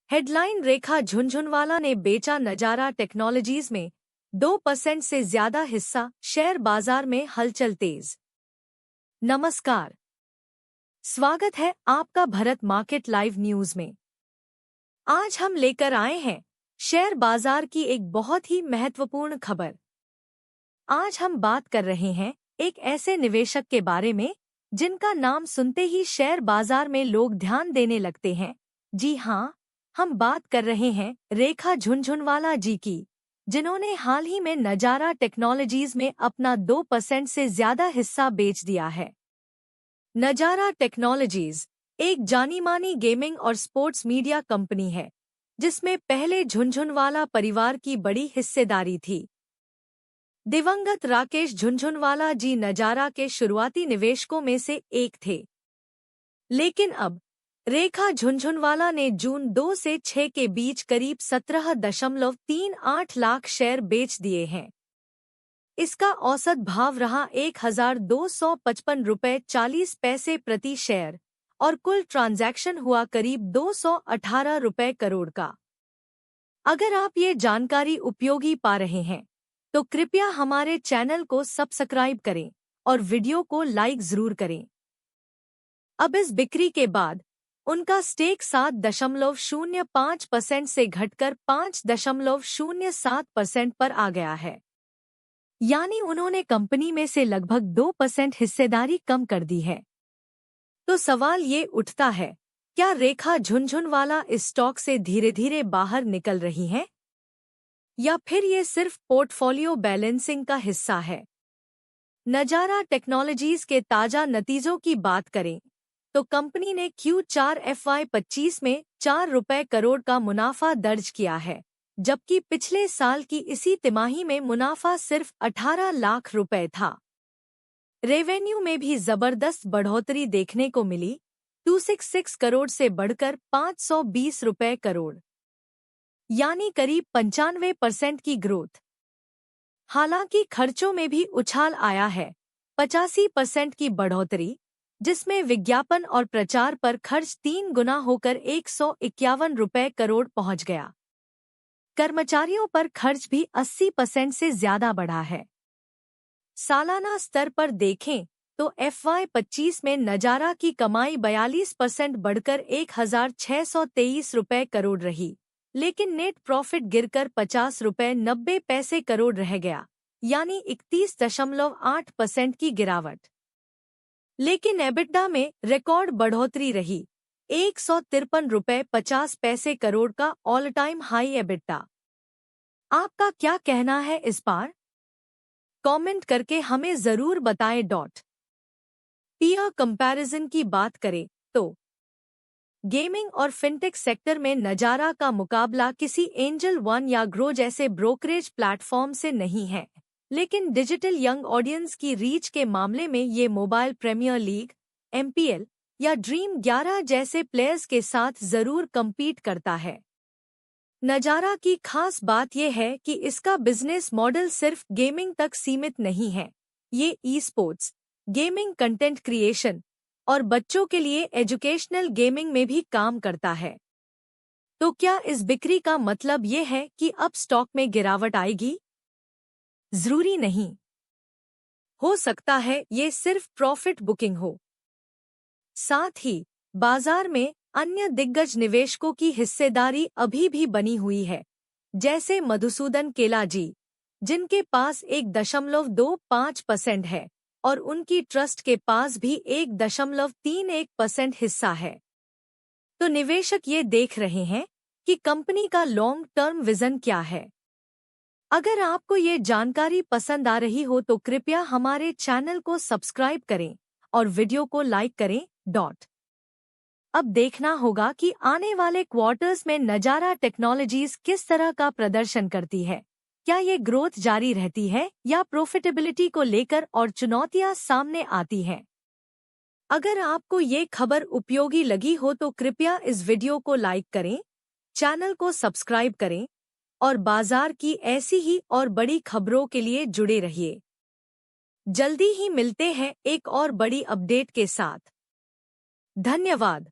Headline रेखा झुनझुनवाला ने बेचा नजारा टेक्नोलॉजीज में 2% से ज्यादा हिस्सा, शेयर बाजार में हलचल तेज। नमस्कार, स्वागत है आपका भारत मार्केट लाइव न्यूज में। आज हम लेकर आए हैं शेयर बाजार की एक बहुत ही महत्वपूर्ण खबर। आज हम बात कर रहे हैं एक ऐसे निवेशक के बारे में जिनका नाम सुनते ही शेयर बाजार में लोग ध्यान देने लगते हैं। जी हाँ, हम बात कर रहे हैं रेखा झुनझुनवाला जी की, जिन्होंने हाल ही में नजारा टेक्नोलॉजीज में अपना 2% से ज्यादा हिस्सा बेच दिया है। नजारा टेक्नोलॉजीज एक जानी-मानी गेमिंग और स्पोर्ट्स मीडिया कंपनी है, जिसमें पहले झुनझुनवाला परिवार की बड़ी हिस्सेदारी थी। दिवंगत राकेश झुनझुनवाला जी नजारा के शुरुआती निवेशकों में से एक थे, लेकिन अब रेखा झुनझुनवाला ने जून 2 से 6 के बीच करीब 17.38 लाख शेयर बेच दिए हैं। इसका औसत भाव रहा 1,255 रुपये 40 पैसे प्रति शेयर और कुल ट्रांजैक्शन हुआ करीब 218 रुपये करोड़ का। अगर आप ये जानकारी उपयोगी पा रहे हैं तो कृपया हमारे चैनल को सब्सक्राइब करें और वीडियो को लाइक जरूर करें। अब इस बिक्री के बाद उनका स्टेक 7.05% से घटकर 5.07% पर आ गया है, यानी उन्होंने कंपनी में से लगभग 2% हिस्सेदारी कम कर दी है। तो सवाल ये उठता है, क्या रेखा झुनझुनवाला इस स्टॉक से धीरे धीरे बाहर निकल रही हैं? या फिर ये सिर्फ पोर्टफोलियो बैलेंसिंग का हिस्सा है? नजारा टेक्नोलॉजीज के ताजा नतीजों की बात करें तो कंपनी ने Q4 FY25 में 4 रुपये करोड़ का मुनाफा दर्ज किया है, जबकि पिछले साल की इसी तिमाही में मुनाफा सिर्फ 18 लाख रुपए था। रेवेन्यू में भी जबरदस्त बढ़ोतरी देखने को मिली, 266 करोड़ से बढ़कर 520 रुपये करोड़, यानी करीब 95% की ग्रोथ। हालांकि खर्चों में भी उछाल आया है, 85% की बढ़ोतरी, जिसमें विज्ञापन और प्रचार पर खर्च 3 गुना होकर 151 रुपये करोड़ पहुंच गया। कर्मचारियों पर खर्च भी 80% से ज्यादा बढ़ा है। सालाना स्तर पर देखें तो FY25 में नजारा की कमाई 42% बढ़कर 1,623 रुपये करोड़ रही, लेकिन नेट प्रॉफिट गिरकर 50 रुपये 90 पैसे करोड़ रह गया, यानी 31.8% की गिरावट। लेकिन एबिटा में रिकॉर्ड बढ़ोतरी रही, 153 रुपये 50 पैसे करोड़ का ऑल टाइम हाई एबिटा। आपका क्या कहना है इस पर? कमेंट करके हमें जरूर बताएं। पीयर कंपैरिजन की बात करें तो गेमिंग और फिनटेक सेक्टर में नजारा का मुकाबला किसी एंजल वन या ग्रो जैसे ब्रोकरेज प्लेटफॉर्म से नहीं है, लेकिन डिजिटल यंग ऑडियंस की रीच के मामले में ये मोबाइल प्रीमियर लीग, MPL या ड्रीम 11 जैसे प्लेयर्स के साथ जरूर कम्पीट करता है। नजारा की खास बात यह है कि इसका बिजनेस मॉडल सिर्फ गेमिंग तक सीमित नहीं है, ये ई-स्पोर्ट्स, गेमिंग कंटेंट क्रिएशन और बच्चों के लिए एजुकेशनल गेमिंग में भी काम करता है। तो क्या इस बिक्री का मतलब ये है कि अब स्टॉक में गिरावट आएगी? जरूरी नहीं, हो सकता है ये सिर्फ प्रॉफिट बुकिंग हो। साथ ही बाजार में अन्य दिग्गज निवेशकों की हिस्सेदारी अभी भी बनी हुई है, जैसे मधुसूदन केला जी, जिनके पास 1.25% है और उनकी ट्रस्ट के पास भी 1.31% हिस्सा है। तो निवेशक ये देख रहे हैं कि कंपनी का लॉन्ग टर्म विजन क्या है। अगर आपको ये जानकारी पसंद आ रही हो तो कृपया हमारे चैनल को सब्सक्राइब करें और वीडियो को लाइक करें। अब देखना होगा कि आने वाले क्वार्टर्स में नजारा टेक्नोलॉजीज किस तरह का प्रदर्शन करती है। क्या ये ग्रोथ जारी रहती है या प्रॉफिटेबिलिटी को लेकर और चुनौतियां सामने आती हैं? अगर आपको ये खबर उपयोगी लगी हो तो कृपया इस वीडियो को लाइक करें, चैनल को सब्सक्राइब करें और बाजार की ऐसी ही और बड़ी खबरों के लिए जुड़े रहिए। जल्दी ही मिलते हैं एक और बड़ी अपडेट के साथ। धन्यवाद।